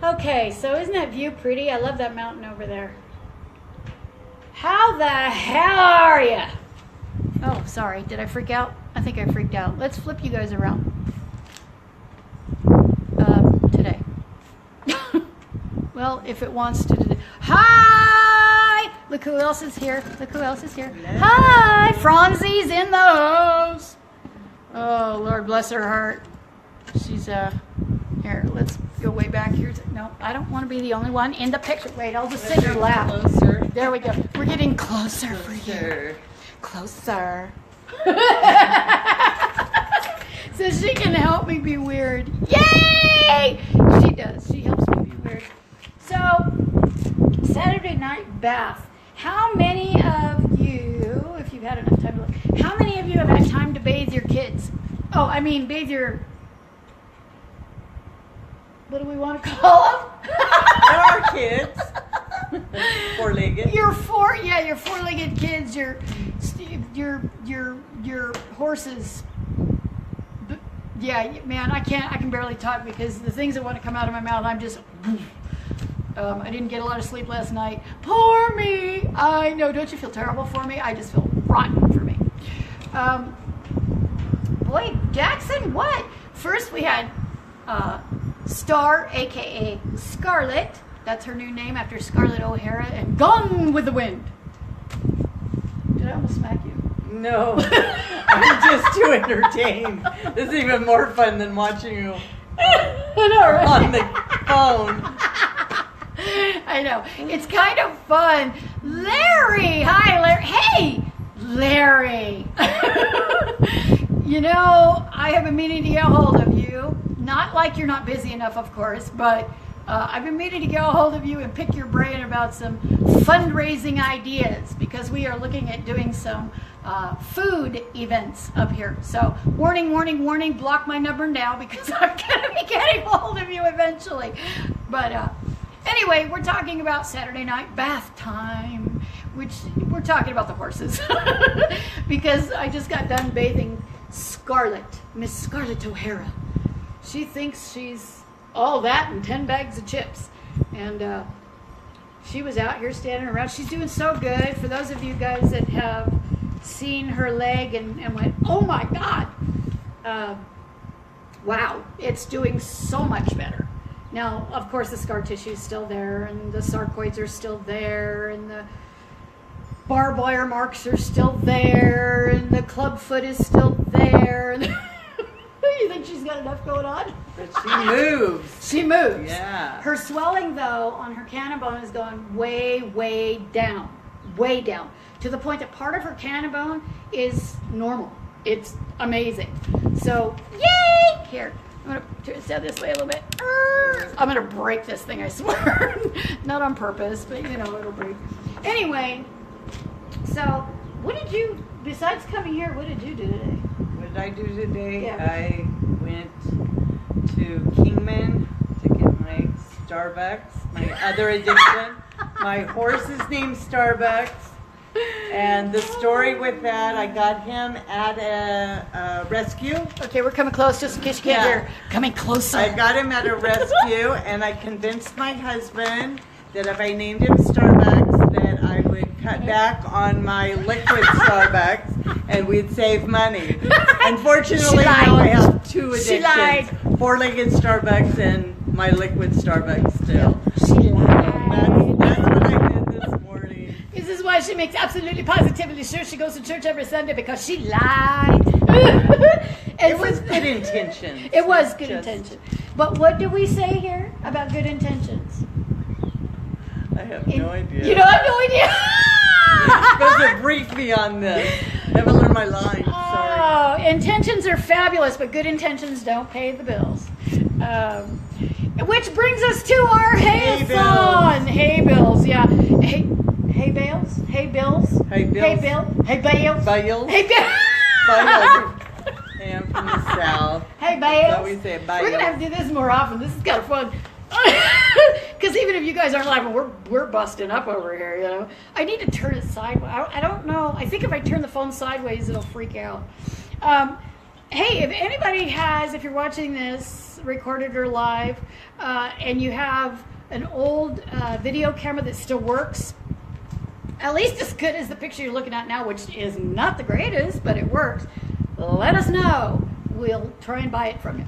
Okay, so isn't that view pretty? I love that mountain over there. How the hell are you? Oh, sorry. Did I freak out? I think I freaked out. Let's flip you guys around. Today. Well, if it wants to today. Hi! Look who else is here. Look who else is here. Hello. Hi! Franzi's in the house. Oh, Lord bless her heart. She's, here, let's go way back here. No, I don't want to be the only one in the picture. Wait, I'll just sit in your lap. Closer. There we go. We're getting closer for you. Closer. So she can help me be weird. Yay! She does. She helps me be weird. So, Saturday night bath. How many of you, if you've had enough time to look, how many of you have had time to bathe your kids? Oh, I mean, bathe your... What do we want to call them? There are kids. Four-legged. Your four-legged kids, your horses. Yeah, man, I can barely talk because the things that want to come out of my mouth, I'm just. I didn't get a lot of sleep last night. Poor me. I know. Don't you feel terrible for me? I just feel rotten for me. Boy, Jackson, what? First we had Star, aka Scarlet. That's her new name after Scarlett O'Hara, and Gone with the Wind. Did I almost smack you? No, I'm just too entertained. This is even more fun than watching you on the phone. I know. It's kind of fun. Larry! Hi, Larry. Hey, Larry. You know, I have been meaning to get a hold of you. Not like you're not busy enough, of course, but I've been meaning to get a hold of you and pick your brain about some fundraising ideas because we are looking at doing some food events up here. So warning, warning, warning, block my number now because I'm going to be getting a hold of you eventually. But anyway, we're talking about Saturday night bath time, which we're talking about the horses because I just got done bathing Scarlet, Miss Scarlett O'Hara. She thinks she's all that and 10 bags of chips. And she was out here standing around. She's doing so good. For those of you guys that have seen her leg and went, oh my God. Wow, it's doing so much better. Now, of course, the scar tissue is still there, and the sarcoids are still there, and the barbed wire marks are still there, and the club foot is still there. You think she's got enough going on? But she moves. She moves. Yeah. Her swelling, though, on her cannon bone has gone way, way down. Way down. To the point that part of her cannon bone is normal. It's amazing. So, yay! Here, I'm going to turn it down this way a little bit. I'm going to break this thing, I swear. Not on purpose, but, you know, it'll break. Anyway, so what did you, besides coming here, what did you do today? What did I do today? Yeah. I went to Kingman to get my Starbucks, my other addiction. My horse is named Starbucks. And the story with that, I got him at a rescue. Okay, we're coming close, just in case you can't hear. Coming closer. I got him at a rescue, and I convinced my husband that if I named him Starbucks, that I would cut back on my liquid Starbucks, and we'd save money. Unfortunately, now I have two addictions. She lied. Four-legged Starbucks and my liquid Starbucks still. She lied. That's what I did this morning. This is why she makes absolutely positively sure she goes to church every Sunday, because she lied. It was good intention. It was good intention. But what do we say here about good intentions? I have no idea. You don't have no idea? You're supposed to brief me on this. I haven't learned my lines. Sorry. Oh, intentions are fabulous, but good intentions don't pay the bills. Which brings us to our hay-a-thon. Hay bills, yeah. Hay bales? Hay bills? Hay bills. Hay bill? Hay bales? Bales. Hay bales. Bales. Hey, I'm from the South. Hey, bales. So we say bales. We're going to have to do this more often. This is kind of fun. Because even if you guys aren't laughing, we're busting up over here, you know. I need to turn it sideways. I don't know. I think if I turn the phone sideways, it'll freak out. hey, if anybody has, if you're watching this recorded or live, and you have an old video camera that still works, at least as good as the picture you're looking at now, which is not the greatest, but it works, let us know. We'll try and buy it from you.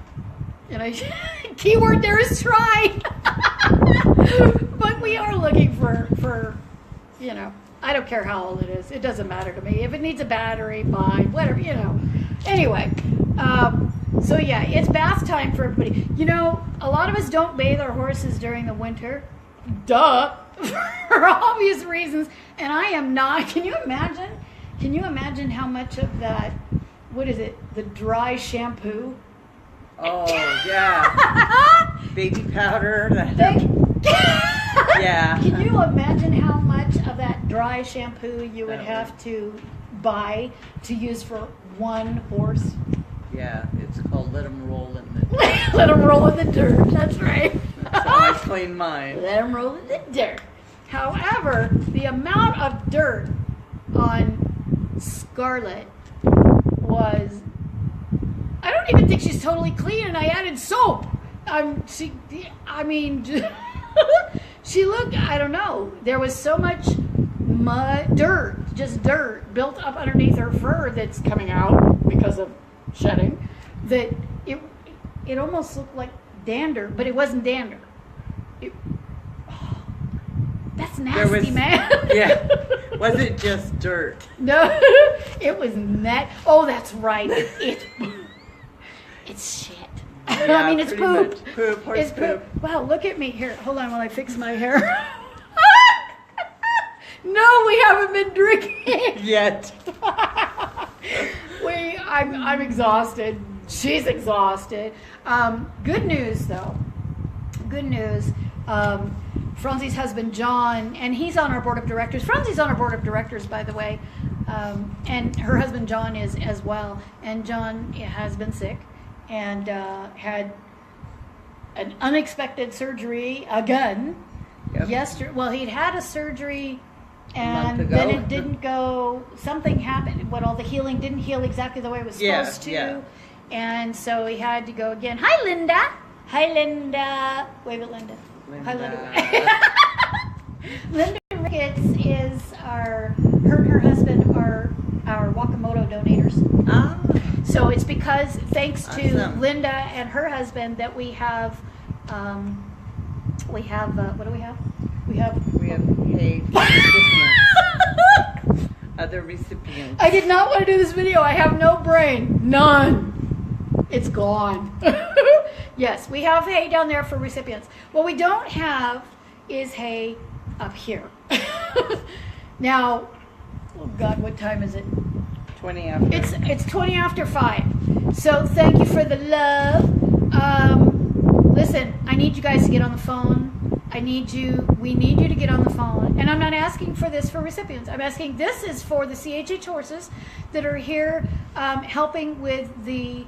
You know, keyword there is try. But we are looking for, you know, I don't care how old it is. It doesn't matter to me. If it needs a battery, fine, whatever, you know. Anyway, so yeah, it's bath time for everybody. You know, a lot of us don't bathe our horses during the winter. Duh. For obvious reasons. And I am not. Can you imagine? Can you imagine how much of that, what is it, the dry shampoo? Oh, yeah. Baby powder. Yeah. Can you imagine how much of that dry shampoo you would have to buy to use for one horse? Yeah, it's called let them roll in the dirt. Let them roll in the dirt, that's right. That's how I clean mine. Let them roll in the dirt. However, the amount of dirt on Scarlet was, I don't even think she's totally clean, and I added soap. I mean, she looked, I don't know, there was so much mud, just dirt built up underneath her fur that's coming out because of shedding, that it almost looked like dander, but it wasn't dander. That's nasty, man. Yeah. Was it just dirt? No, it was net. Oh, that's right. It's shit. Yeah, I mean, it's poop. Much. Poop, horse it's poop. Wow, look at me here. Hold on while I fix my hair. No, we haven't been drinking yet. I'm exhausted. She's exhausted. Good news, though. Good news. Franzi's husband, John, and he's on our board of directors. Franzi's on our board of directors, by the way, and her husband, John, is as well. And John has been sick and had an unexpected surgery again. Yep. Yesterday. Well, he'd had a surgery, and then it didn't go. Something happened. All the healing didn't heal exactly the way it was supposed to. Yeah. And so he had to go again. Hi, Linda. Hi, Linda. Wave at Linda. Hi, Linda. Linda Ricketts is her and her husband are our Wakamoto donators. Ah. So it's because, thanks to Awesome. Linda and her husband, that we have, what do we have? We have paid recipients. Other recipients. I did not want to do this video. I have no brain. None. It's gone. Yes, we have hay down there for recipients. What we don't have is hay up here. Now, oh God, what time is it? 20 after. It's 20 after 5. So thank you for the love. Listen, I need you guys to get on the phone. We need you to get on the phone. And I'm not asking for this for recipients. I'm asking, this is for the CHH horses that are here helping with the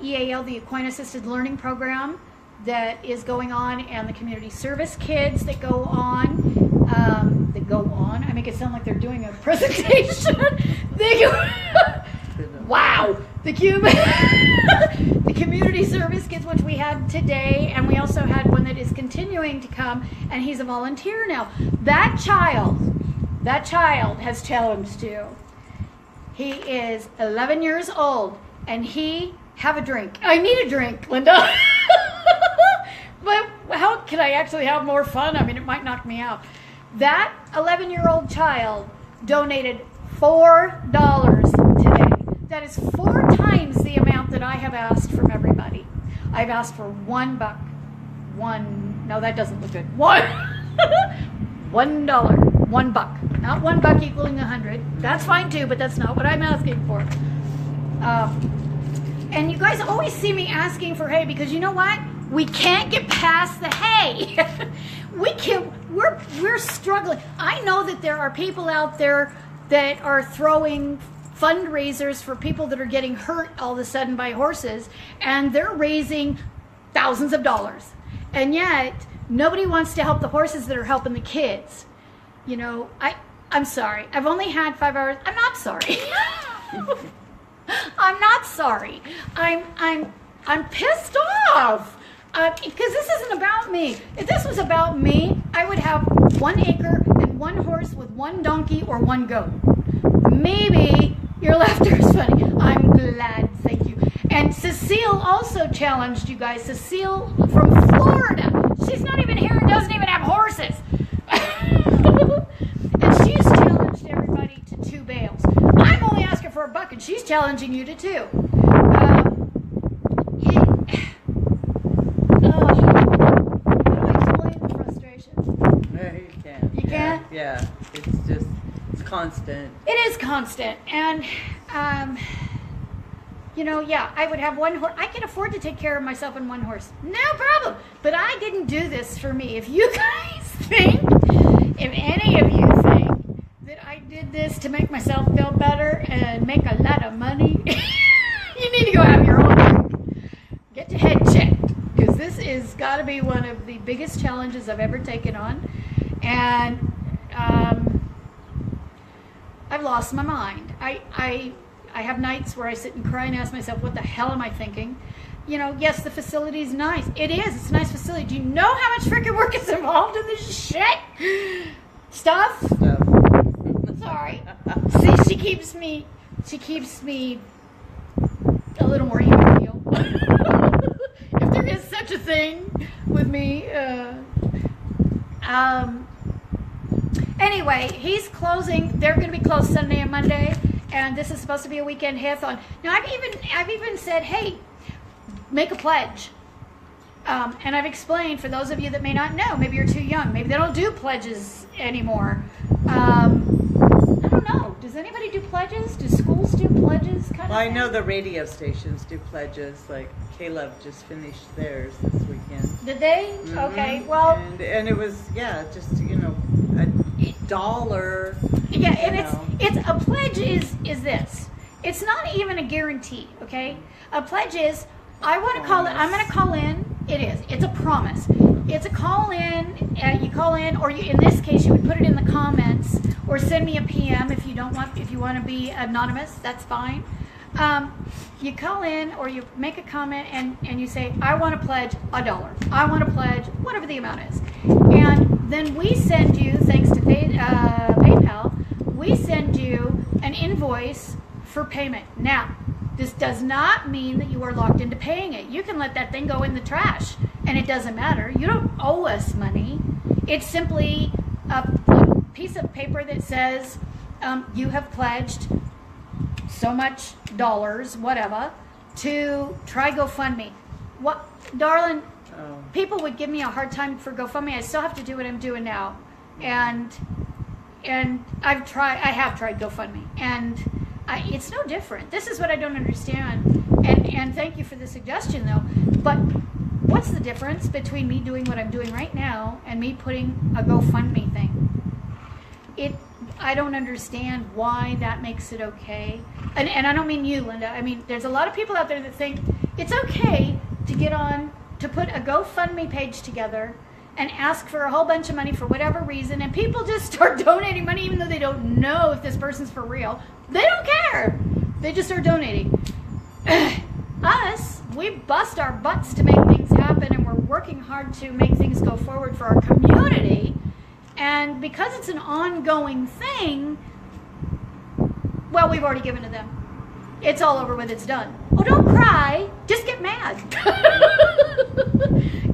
EAL, the Equine Assisted Learning Program that is going on, and the community service kids that go on. I make it sound like they're doing a presentation. Wow. The community service kids, which we had today, and we also had one that is continuing to come, and he's a volunteer now. That child has challenged you. He is 11 years old, and have a drink. I need a drink, Linda. But how can I actually have more fun? I mean, it might knock me out. That 11-year-old child donated $4 today. That is 4 times the amount that I have asked from everybody. I've asked for $1. No, that doesn't look good. $1. $1. Not $1 equaling 100. That's fine too, but that's not what I'm asking for. And you guys always see me asking for hay because you know what? We can't get past the hay. We're struggling. I know that there are people out there that are throwing fundraisers for people that are getting hurt all of a sudden by horses, and they're raising thousands of dollars. And yet, nobody wants to help the horses that are helping the kids. You know, I'm sorry. I've only had 5 hours. I'm not sorry. I'm not sorry. I'm pissed off. Because this isn't about me. If this was about me, I would have 1 acre and 1 horse with 1 donkey or 1 goat. Maybe your laughter is funny. I'm glad, thank you. And Cecile also challenged you guys. Cecile from Florida. She's not even here and doesn't even have horses. And she's challenged everybody to 2 bales. I'm only asking for a buck, and she's challenging you to 2. Yeah, it's constant. It is constant. And, you know, yeah, I would have 1 horse. I can afford to take care of myself and 1 horse. No problem. But I didn't do this for me. If you guys think, if any of you think that I did this to make myself feel better and make a lot of money, you need to go have your own drink. Get your head checked. Because this is got to be one of the biggest challenges I've ever taken on. And I've lost my mind. I have nights where I sit and cry and ask myself, what the hell am I thinking? You know, yes, the facility is nice. It is. It's a nice facility. Do you know how much freaking work is involved in this shit? Stuff? Sorry. See, she keeps me a little more even keel. If there is such a thing with me. Anyway, he's closing. They're going to be closed Sunday and Monday, and this is supposed to be a weekend hit-on. Now, I've even said, hey, make a pledge. And I've explained, for those of you that may not know, maybe you're too young, maybe they don't do pledges anymore. I don't know. Does anybody do pledges? Do schools do pledges? Well, I know the radio stations do pledges. Like Caleb just finished theirs this weekend. Did they? Mm-hmm. Okay. Well, and it was just $1. Yeah, and it's a pledge is this. It's not even a guarantee. Okay, a pledge is I want to call it. I'm going to call in. It is. It's a promise. It's a call in. You call in, or in this case, you would put it in the comments, or send me a PM if you don't want. If you want to be anonymous, that's fine. You call in, or you make a comment, and you say, I want to pledge $1. I want to pledge whatever the amount is, and then we send you, thanks to PayPal, we send you an invoice for payment. Now, this does not mean that you are locked into paying it. You can let that thing go in the trash, and it doesn't matter. You don't owe us money. It's simply a piece of paper that says you have pledged so much dollars, whatever, to try GoFundMe. What, darling, people would give me a hard time for GoFundMe. I still have to do what I'm doing now. And I have tried GoFundMe, and it's no different. This is what I don't understand. And thank you for the suggestion, though. But what's the difference between me doing what I'm doing right now and me putting a GoFundMe thing? I don't understand why that makes it okay. And I don't mean you, Linda. I mean, there's a lot of people out there that think it's okay to get on, to put a GoFundMe page together and ask for a whole bunch of money for whatever reason, and people just start donating money even though they don't know if this person's for real. They don't care. They just start donating. Us, we bust our butts to make things happen, and we're working hard to make things go forward for our community. And because it's an ongoing thing, well, we've already given to them. It's all over with, it's done. Oh, don't cry, just get mad.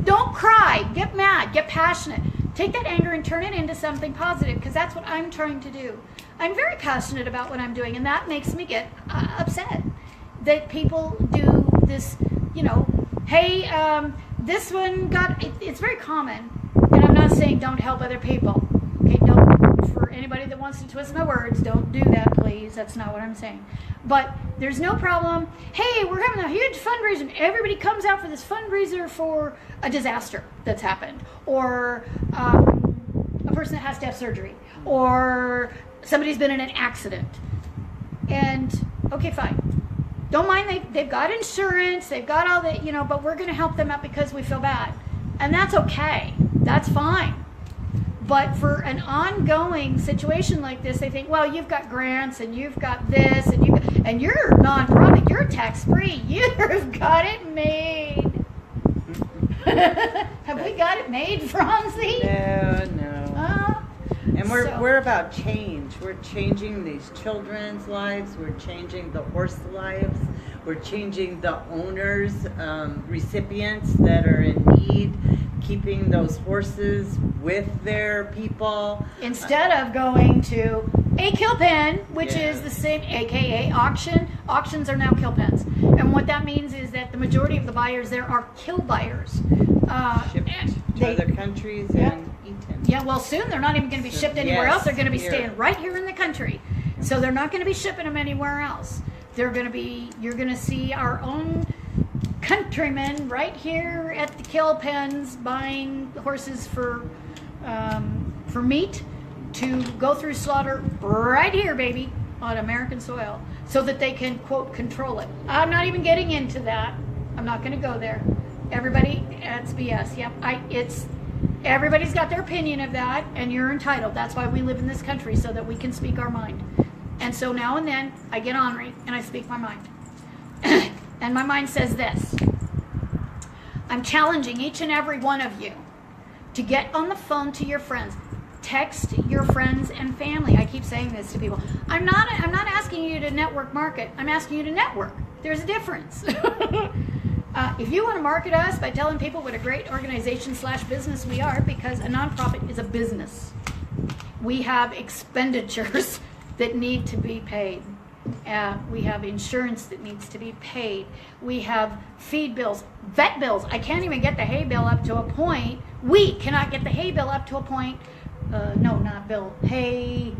Don't cry, get mad, get passionate. Take that anger and turn it into something positive, because that's what I'm trying to do. I'm very passionate about what I'm doing, and that makes me get upset that people do this, hey, this one it's very common, and I'm not saying don't help other people. Okay, for anybody that wants to twist my words, don't do that, please. That's not what I'm saying. But there's no problem. Hey, we're having a huge fundraiser, and everybody comes out for this fundraiser for a disaster that's happened, or a person that has to have surgery, or somebody's been in an accident. And okay, fine. Don't mind, they've got insurance, they've got all that, but we're going to help them out because we feel bad. And that's okay. That's fine. But for an ongoing situation like this, they think, well, you've got grants and you've got this and you're nonprofit, you're tax-free, you've got it made. Have we got it made, Franzi? No. And we're about change. We're changing these children's lives. We're changing the horse lives. We're changing the owners, recipients that are in need, keeping those horses with their people. Instead of going to a kill pen, which is the same, aka auction. Auctions are now kill pens. And what that means is that the majority of the buyers there are kill buyers. Shipped to other countries and eaten. Yeah, well, soon they're not even going to be shipped anywhere else. They're going to be staying right here in the country. So they're not going to be shipping them anywhere else. They're going to be, you're going to see our own countrymen right here at the kill pens buying horses for meat to go through slaughter right here, baby, on American soil, so that they can, quote, control it. I'm not even getting into that. I'm not going to go there. Everybody, it's BS. Yep, everybody's got their opinion of that, and you're entitled. That's why we live in this country, so that we can speak our mind. And so now and then, I get ornery, and I speak my mind. And my mind says this. I'm challenging each and every one of you to get on the phone to your friends. Text your friends and family. I keep saying this to people. I'm not asking you to network market. I'm asking you to network. There's a difference. If you want to market us by telling people what a great organization / business we are, because a nonprofit is a business. We have expenditures that need to be paid. We have insurance that needs to be paid. We have feed bills, vet bills. I can't even get the hay bill up to a point. We cannot get the hay bill up to a point. No, not bill. Hay.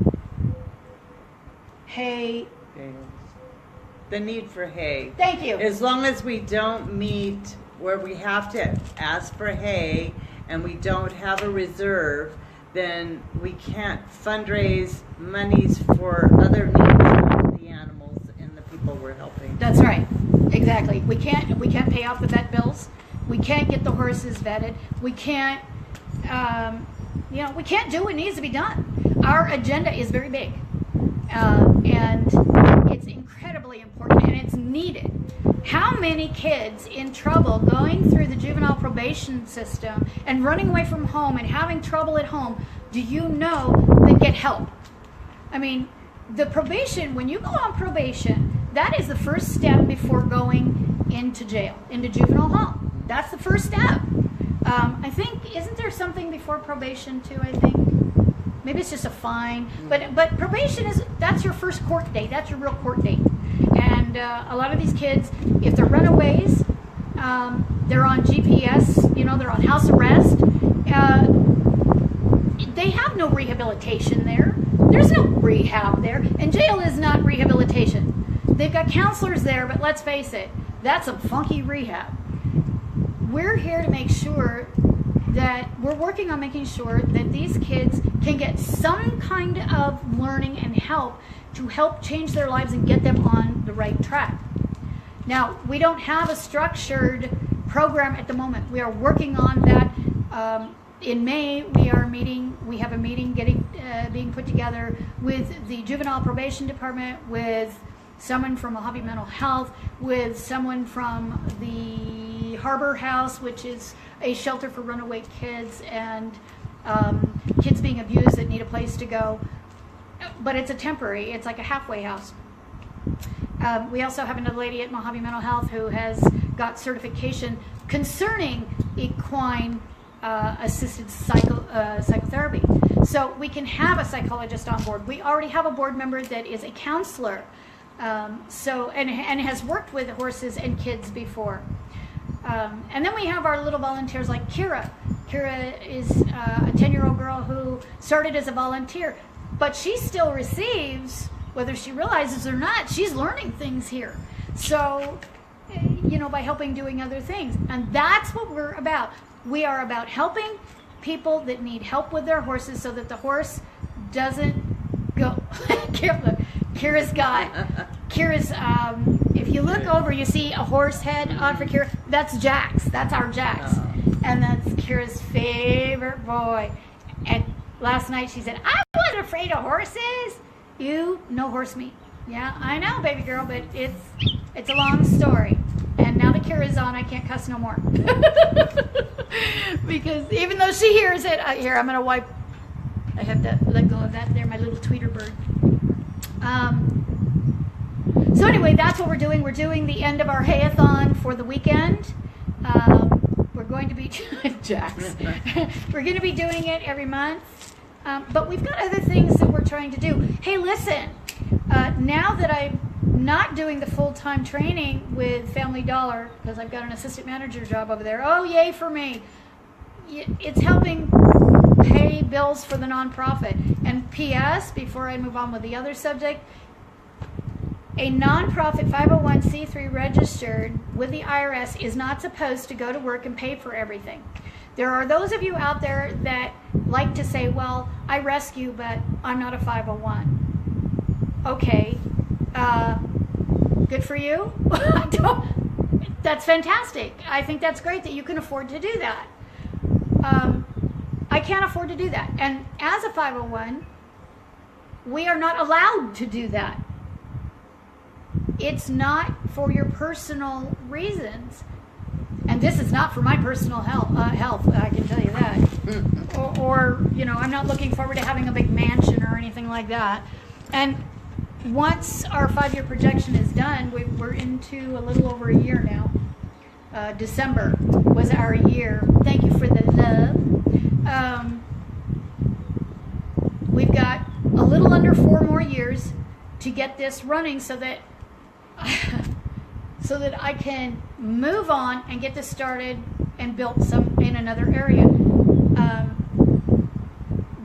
The need for hay. Thank you. As long as we don't meet where we have to ask for hay and we don't have a reserve, then we can't fundraise monies for other needs of the animals and the people we're helping. That's right. Exactly. We can't pay off the vet bills. We can't get the horses vetted. We can't we can't do what needs to be done. Our agenda is very big. And it's incredibly important, and it's needed. How many kids in trouble going through the juvenile probation system and running away from home and having trouble at home do you know that get help? I mean, the probation, when you go on probation, that is the first step before going into jail, into juvenile hall. That's the first step. I think, isn't there something before probation too, I think? Maybe it's just a fine, but probation that's your first court date. That's your real court date. And a lot of these kids, if they're runaways, they're on GPS, they're on house arrest. They have no rehabilitation there. There's no rehab there. And jail is not rehabilitation. They've got counselors there, but let's face it, that's a funky rehab. We're here to make sure that we're working on making sure that these kids can get some kind of learning and help to help change their lives and get them on the right track. Now, we don't have a structured program at the moment. We are working on that. In May, we have a meeting being put together with the Juvenile Probation Department, with someone from Mojave Mental Health, with someone from the Harbor House, which is a shelter for runaway kids and kids being abused that need a place to go. But it's it's like a halfway house. We also have another lady at Mojave Mental Health who has got certification concerning equine assisted psychotherapy. So we can have a psychologist on board. We already have a board member that is a counselor, and has worked with horses and kids before. And then we have our little volunteers like Kira. Kira is a 10-year-old girl who started as a volunteer, but she still receives, whether she realizes or not, she's learning things here. So, by helping doing other things. And that's what we're about. We are about helping people that need help with their horses so that the horse doesn't go. Kira's, if you look over, you see a horse head on for Kira. That's Jax. That's our Jax. And that's Kira's favorite boy. And last night she said, I wasn't afraid of horses. You know horse meat. Yeah, I know, baby girl, but it's a long story. And now the camera's on, I can't cuss no more. Because even though she hears it, here, I'm going to wipe. I have to let go of that there, my little tweeter bird. So anyway, that's what we're doing. We're doing the end of our hayathon for the weekend. We're going to be, Jax, we're going to be doing it every month. But we've got other things that we're trying to do. Hey, listen, now that I'm not doing the full-time training with Family Dollar, because I've got an assistant manager job over there, oh, yay for me. It's helping pay bills for the nonprofit. And P.S., before I move on with the other subject, a nonprofit 501c3 registered with the IRS is not supposed to go to work and pay for everything. There are those of you out there that like to say, well, I rescue, but I'm not a 501. Okay, good for you. That's fantastic. I think that's great that you can afford to do that. I can't afford to do that. And as a 501, we are not allowed to do that. It's not for your personal reasons. And this is not for my personal health, I can tell you that. Or, you know, I'm not looking forward to having a big mansion or anything like that. And once our 5-year projection is done, we're into a little over a year now. December was our year. Thank you for the love. We've got a little under 4 more years to get this running so that I can move on and get this started and built some in another area.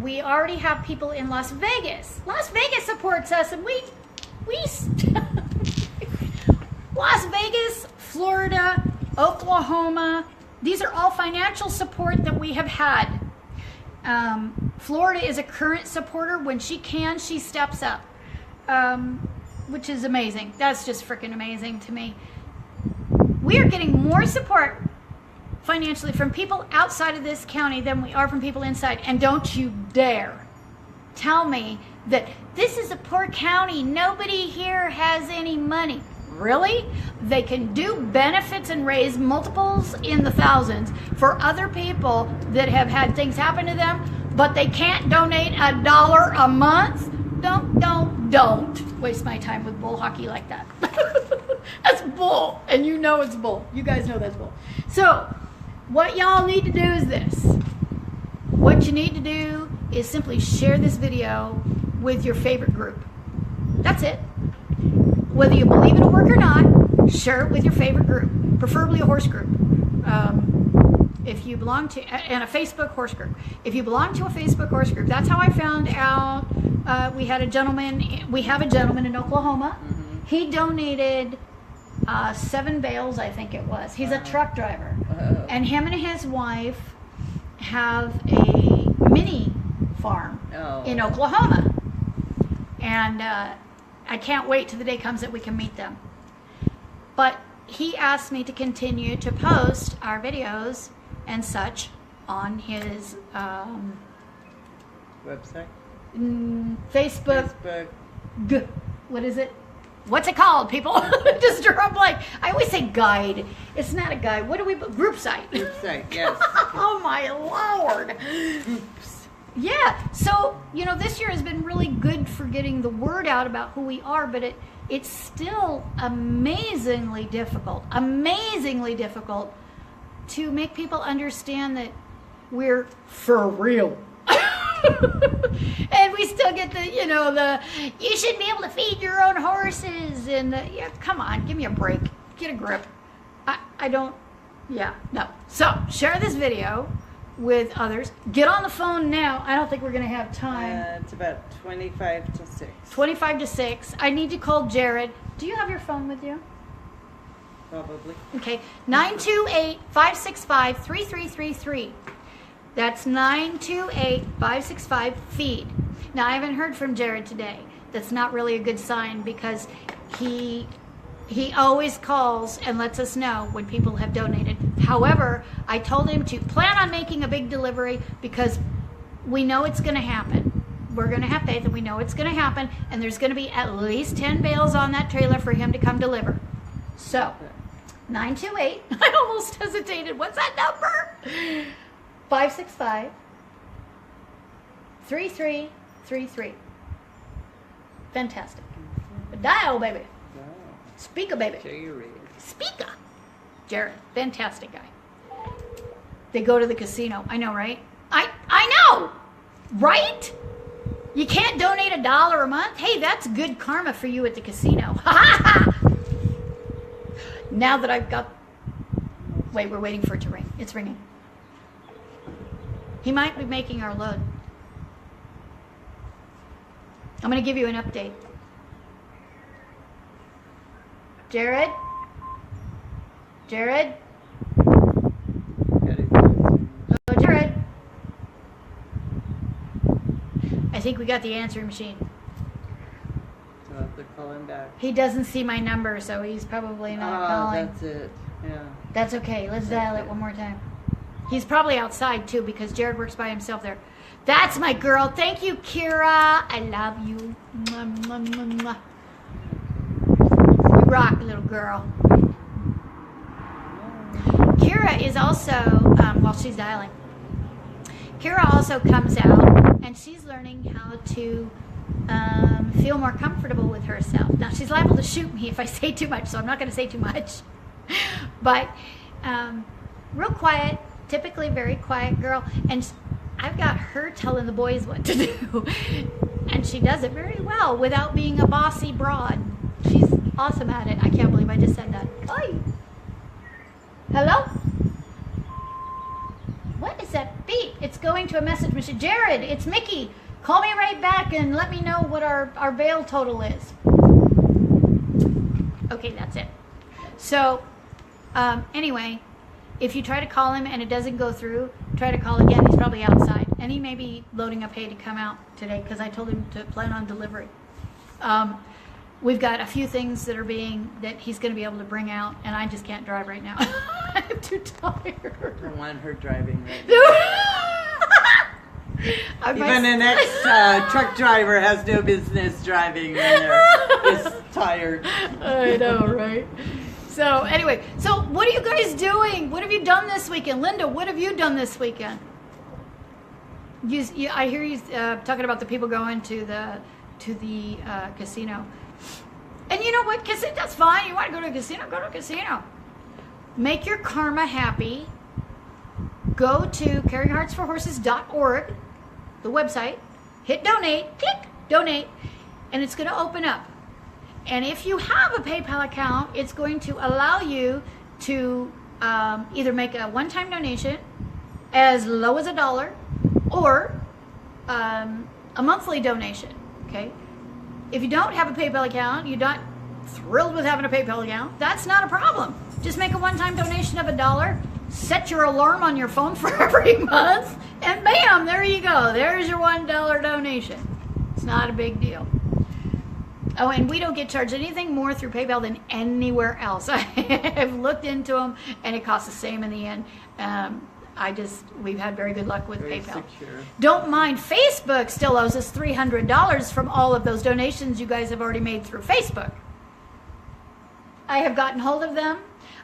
We already have people in Las Vegas. Las Vegas supports us, and we Las Vegas, Florida, Oklahoma. These are all financial support that we have had. Florida is a current supporter. When she can, she steps up, which is amazing. That's just freaking amazing to me. We are getting more support financially from people outside of this county than we are from people inside. And don't you dare tell me that this is a poor county. Nobody here has any money. Really? They can do benefits and raise multiples in the thousands for other people that have had things happen to them, but they can't donate $1 a month? Don't waste my time with bull hockey like that. That's bull, and you know it's bull. You guys know that's bull. So, what y'all need to do is this. What you need to do is simply share this video with your favorite group. That's it. Whether you believe it'll work or not, share it with your favorite group, preferably a horse group. If you belong to, and a Facebook horse group. If you belong to a Facebook horse group, that's how I found out. We have a gentleman in Oklahoma. Mm-hmm. He donated 7 bales, I think it was. He's a truck driver. Oh. And him and his wife have a mini farm in Oklahoma. And I can't wait till the day comes that we can meet them. But he asked me to continue to post our videos and such on his website, Facebook. What is it? What's it called, people? Just draw a blank. I always say guide. It's not a guide. What do we? Group site. Group site. Yes. Oh my Lord. Oops. Yeah. So this year has been really good for getting the word out about who we are, but it's still amazingly difficult. Amazingly difficult to make people understand that we're for real. And we still get you should be able to feed your own horses and come on, give me a break. Get a grip. No. So share this video with others. Get on the phone now. I don't think we're going to have time. It's about 25 to 6. 25 to 6. I need to call Jared. Do you have your phone with you? Probably. Okay. 928-565-3333. That's 928-565-FEED. Now, I haven't heard from Jared today. That's not really a good sign because he always calls and lets us know when people have donated. However, I told him to plan on making a big delivery because we know it's going to happen. We're going to have faith, and we know it's going to happen, and there's going to be at least 10 bales on that trailer for him to come deliver. So, 928, I almost hesitated. What's that number? 565 3333. Fantastic. Dial, baby. Speaker, baby. Speaker. Jared, fantastic guy. They go to the casino. I know, right? I know, right? You can't donate $1 a month? Hey, that's good karma for you at the casino. Now that I've got... Wait, we're waiting for it to ring. It's ringing. He might be making our load. I'm going to give you an update. Jared? Jared? Oh, Jared? I think we got the answering machine. So I have to call him back. He doesn't see my number, so he's probably not calling. That's it. Yeah. That's okay. Let's dial it one more time. He's probably outside, too, because Jared works by himself there. That's my girl. Thank you, Kira. I love you. Mwah, mwah, mwah, mwah. You rock, little girl. Kira is also, while she's dialing, Kira also comes out, and she's learning how to feel more comfortable with herself. Now, she's liable to shoot me if I say too much, so I'm not going to say too much. But real quiet, typically very quiet girl, and I've got her telling the boys what to do, and she does it very well without being a bossy broad. She's awesome at it. I can't believe I just said that. Oi. Hello? What is that beep? It's going to a message machine. Jared, it's Mickey. Call me right back and let me know what our bail total is. Okay, that's it. So, anyway, if you try to call him and it doesn't go through, try to call again. He's probably outside. And he may be loading up hay to come out today because I told him to plan on delivery. We've got a few things that he's going to be able to bring out, and I just can't drive right now. I'm too tired. I don't want her driving right now. Even an ex-truck driver has no business driving when they're tired. I know, right? So anyway, so what are you guys doing? What have you done this weekend? Linda, what have you done this weekend? I hear you talking about the people going to the casino. And you know what? That's fine. You want to go to a casino? Go to a casino. Make your karma happy. Go to caringheartsforhorses.org, the website. Hit donate. Click donate. And it's going to open up. And if you have a PayPal account, it's going to allow you to either make a one-time donation as low as $1 or a monthly donation. Okay? If you don't have a PayPal account, you're not thrilled with having a PayPal account, that's not a problem. Just make a one-time donation of $1, set your alarm on your phone for every month, and bam, there you go. There's your $1 donation. It's not a big deal. Oh, and we don't get charged anything more through PayPal than anywhere else. I've looked into them, and it costs the same in the end. We've had very good luck with PayPal. Secure. Don't mind, Facebook still owes us $300 from all of those donations you guys have already made through Facebook. I have gotten hold of them.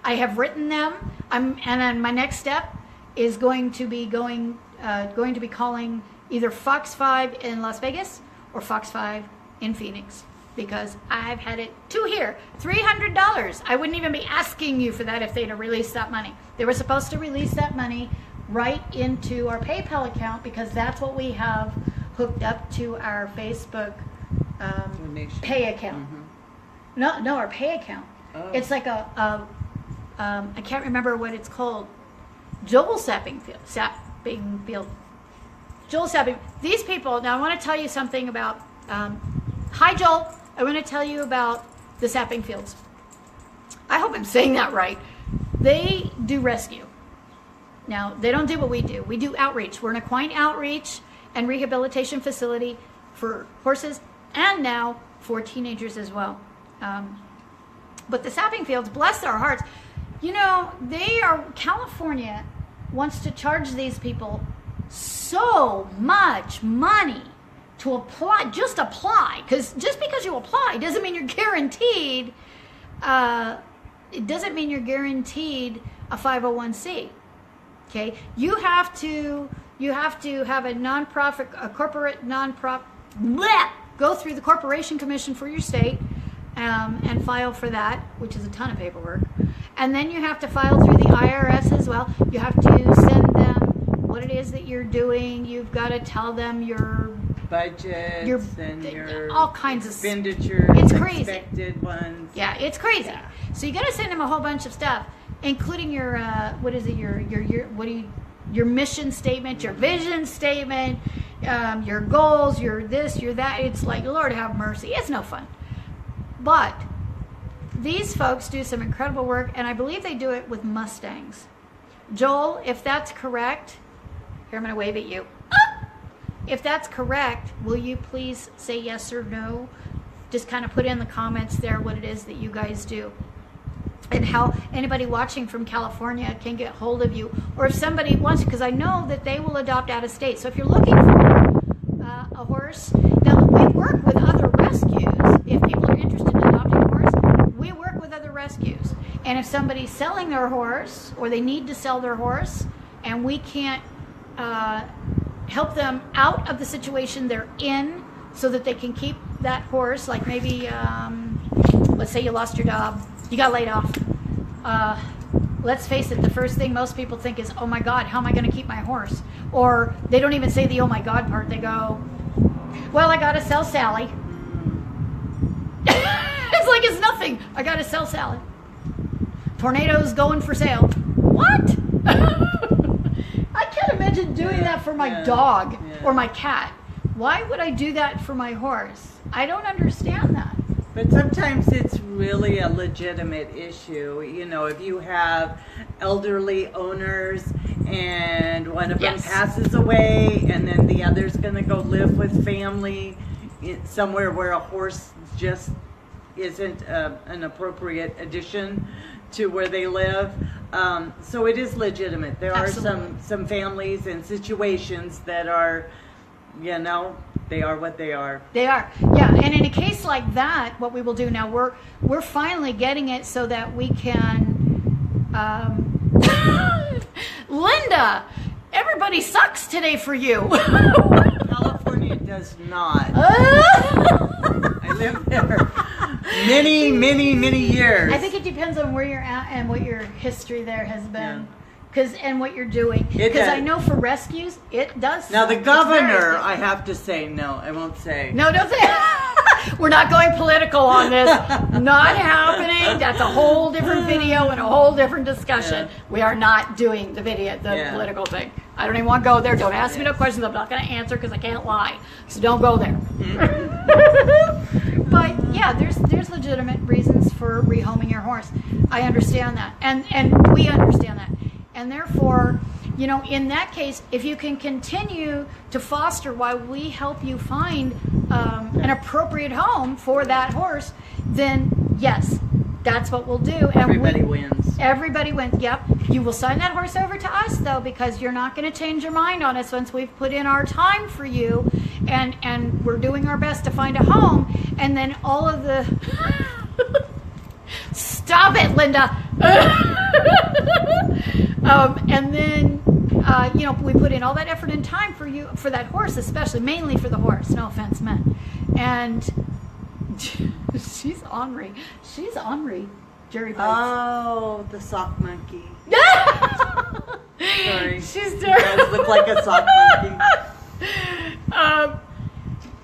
I have written them. And then my next step is going to be calling either Fox 5 in Las Vegas or Fox 5 in Phoenix, because I've had it to here. $300. I wouldn't even be asking you for that if they'd have released that money. They were supposed to release that money right into our PayPal account because that's what we have hooked up to our Facebook pay account. Mm-hmm. No, our pay account. Oh. It's like I can't remember what it's called. Joel Sappingfield. Joel Sappingfield. These people, now I want to tell you something about, hi Joel, I want to tell you about the Sappingfields. I hope I'm saying that right. They do rescue. Now, they don't do what we do. We do outreach. We're an equine outreach and rehabilitation facility for horses and now for teenagers as well. But the Sappingfields, bless their hearts, you know, California wants to charge these people so much money to apply, just apply, because just because you apply doesn't mean you're guaranteed, it doesn't mean you're guaranteed a 501c. Okay, you have to have a nonprofit, a corporate nonprofit, go through the Corporation Commission for your state and file for that, which is a ton of paperwork. And then you have to file through the IRS as well. You have to send them what it is that you're doing. You've got to tell them your budgets and your all kinds expenditures, of. It's crazy. Expected ones. Yeah, it's crazy. Yeah. So you got to send them a whole bunch of stuff, including your your mission statement, your vision statement, your goals, your this, your that. It's like, Lord have mercy. It's no fun. But these folks do some incredible work, and I believe they do it with Mustangs. Joel, if that's correct, here I'm going to wave at you. If that's correct, will you please say yes or no? Just kind of put in the comments there what it is that you guys do, and how anybody watching from California can get hold of you, or if somebody wants, because I know that they will adopt out of state. So if you're looking for a horse, now we work with other rescues. If people are interested in adopting a horse, we work with other rescues. And if somebody's selling their horse, or they need to sell their horse, and we can't help them out of the situation they're in so that they can keep that horse, like maybe, let's say you lost your job, you got laid off. Let's face it, the first thing most people think is, oh my God, how am I going to keep my horse? Or they don't even say the oh my God part. They go, well, I got to sell Sally. It's like it's nothing. I got to sell Sally. Tornado's going for sale. What? I can't imagine doing that for my dog or my cat. Why would I do that for my horse? I don't understand that. But sometimes it's really a legitimate issue. You know, if you have elderly owners and one of them passes away and then the other's going to go live with family somewhere where a horse just isn't an appropriate addition to where they live. So it is legitimate. There are some families and situations that are, you know, they are what they are. They are, yeah. And in a case like that, what we will do now, we're finally getting it so that we can. Linda, everybody sucks today for you. California does not. I lived there many years. I think it depends on where you're at and what your history there has been. Yeah. And what you're doing, because I know for rescues it does. Now the governor, I have to say, no, I won't say. No, don't say. We're not going political on this. Not happening. That's a whole different video and a whole different discussion. Yeah. We are not doing the political thing. I don't even want to go there. Don't ask me no questions. I'm not going to answer because I can't lie. So don't go there. But yeah, there's legitimate reasons for rehoming your horse. I understand that, and we understand that. And therefore, you know, in that case, if you can continue to foster while we help you find an appropriate home for that horse, then yes, that's what we'll do. And everybody wins. Everybody wins. Yep. You will sign that horse over to us, though, because you're not going to change your mind on us once we've put in our time for you, and we're doing our best to find a home. And then all of the stop it, Linda. And then, you know, we put in all that effort and time for you, for that horse, especially, mainly for the horse. No offense meant. And she's ornery. She's ornery. Jerry bites. Oh, the sock monkey. Sorry. She's She does look like a sock monkey.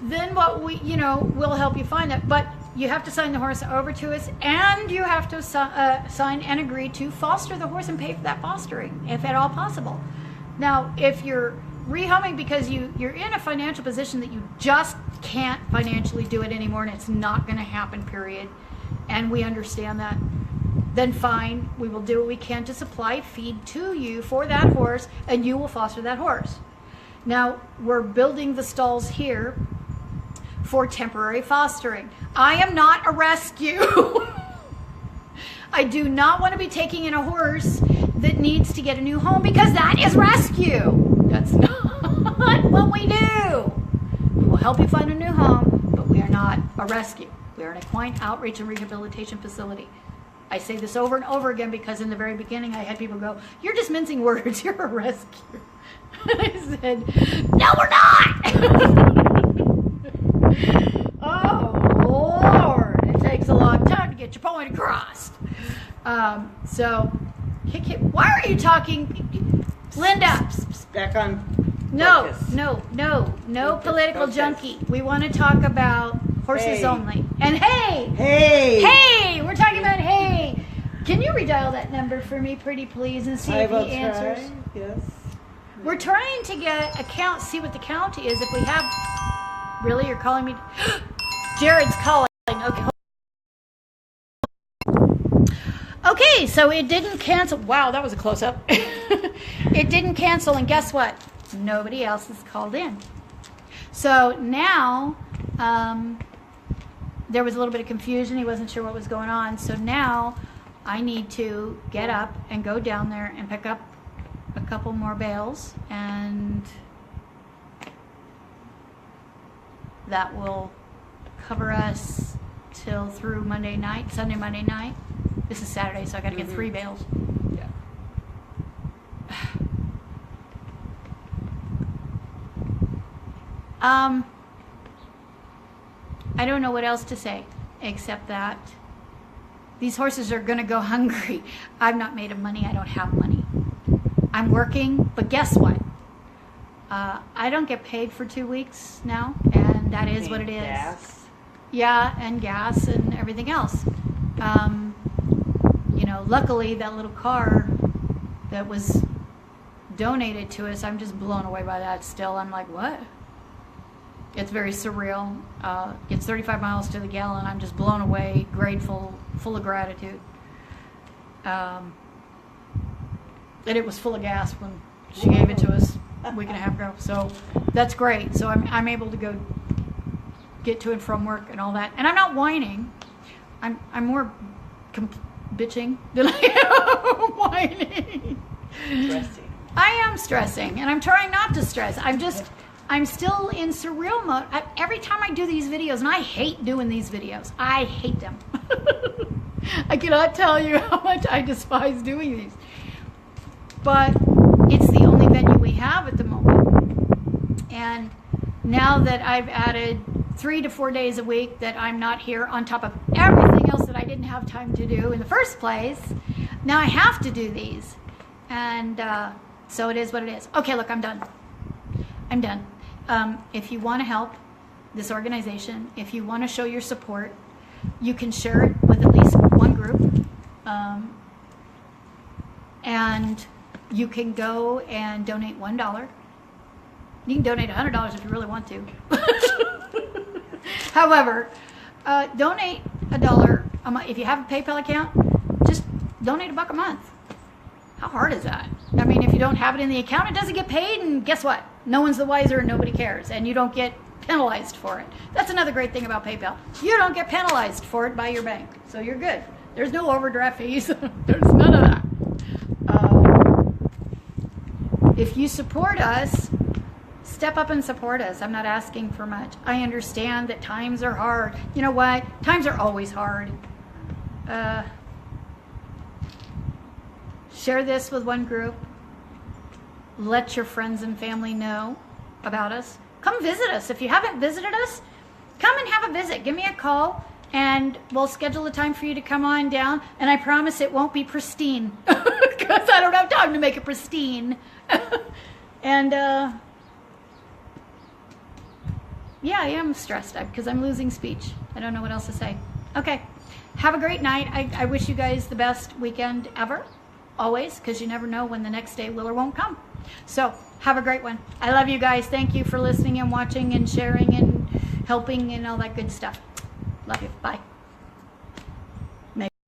Then what we'll help you find that. But you have to sign the horse over to us, and you have to sign and agree to foster the horse and pay for that fostering, if at all possible. Now, if you're rehoming because you're in a financial position that you just can't financially do it anymore, and it's not going to happen, period, and we understand that, then fine, we will do what we can to supply feed to you for that horse, and you will foster that horse. Now, we're building the stalls here for temporary fostering. I am not a rescue. I do not want to be taking in a horse that needs to get a new home, because that is rescue. That's not. help you find a new home, but we are not a rescue. We are an equine outreach and rehabilitation facility. I say this over and over again because in the very beginning I had people go, "You're just mincing words, you're a rescue." I said, "No, we're not!" Oh, Lord. It takes a long time to get your point across. So, why are you talking? Linda. Back on No, focus. no Focus, political focus. junkie. We want to talk about horses Hey. only. And hey! Hey! Hey! We're talking about hay. Can you redial that number for me, pretty please, and see I if will he answers? try. Yes. We're trying to get a count, see what the count is. If we have... Really? You're calling me? Jared's calling. Okay. Okay, so it didn't cancel. Wow, that was a close-up. It didn't cancel, and guess what? Nobody else has called in. So now, there was a little bit of confusion. He wasn't sure what was going on. So now I need to get up and go down there and pick up a couple more bales, and that will cover us till through Monday night, Sunday, Monday night. This is Saturday, so I got to get 3 bales. Yeah. I don't know what else to say except that these horses are going to go hungry. I've not made of money. I don't have money. I'm working, but guess what? I don't get paid for 2 weeks now, and that is what it is. Gas. Yeah, and gas and everything else. You know, luckily that little car that was donated to us, I'm just blown away by that still. I'm like, what? It's very surreal. It's 35 miles to the gallon. I'm just blown away, grateful, full of gratitude. And it was full of gas when she gave it to us a week and a half ago. So that's great. So I'm able to go get to and from work and all that. And I'm not whining. I'm more bitching than I am whining. Stressing. I am stressing, and I'm trying not to stress. I'm still in surreal mode. Every time I do these videos, and I hate doing these videos. I hate them. I cannot tell you how much I despise doing these. But it's the only venue we have at the moment. And now that I've added 3 to 4 days a week that I'm not here on top of everything else that I didn't have time to do in the first place, now I have to do these. And so it is what it is. Okay, look, I'm done. I'm done. If you want to help this organization, if you want to show your support, you can share it with at least one group. And you can go and donate $1. You can donate $100 if you really want to. However, donate $1 a month. If you have a PayPal account, just donate $1 a month. How hard is that? I mean, if you don't have it in the account, it doesn't get paid, and guess what? No one's the wiser and nobody cares, and you don't get penalized for it. That's another great thing about PayPal. You don't get penalized for it by your bank, so you're good. There's no overdraft fees. There's none of that. If you support us, step up and support us. I'm not asking for much. I understand that times are hard. You know what? Times are always hard. Share this with one group. Let your friends and family know about us. Come visit us. If you haven't visited us, come and have a visit. Give me a call, and we'll schedule a time for you to come on down. And I promise it won't be pristine, because I don't have time to make it pristine. And yeah, I am stressed because I'm losing speech. I don't know what else to say. Okay, have a great night. I wish you guys the best weekend ever, always, because you never know when the next day will or won't come. So have a great one. I love you guys. Thank you for listening and watching and sharing and helping and all that good stuff. Love you. Bye.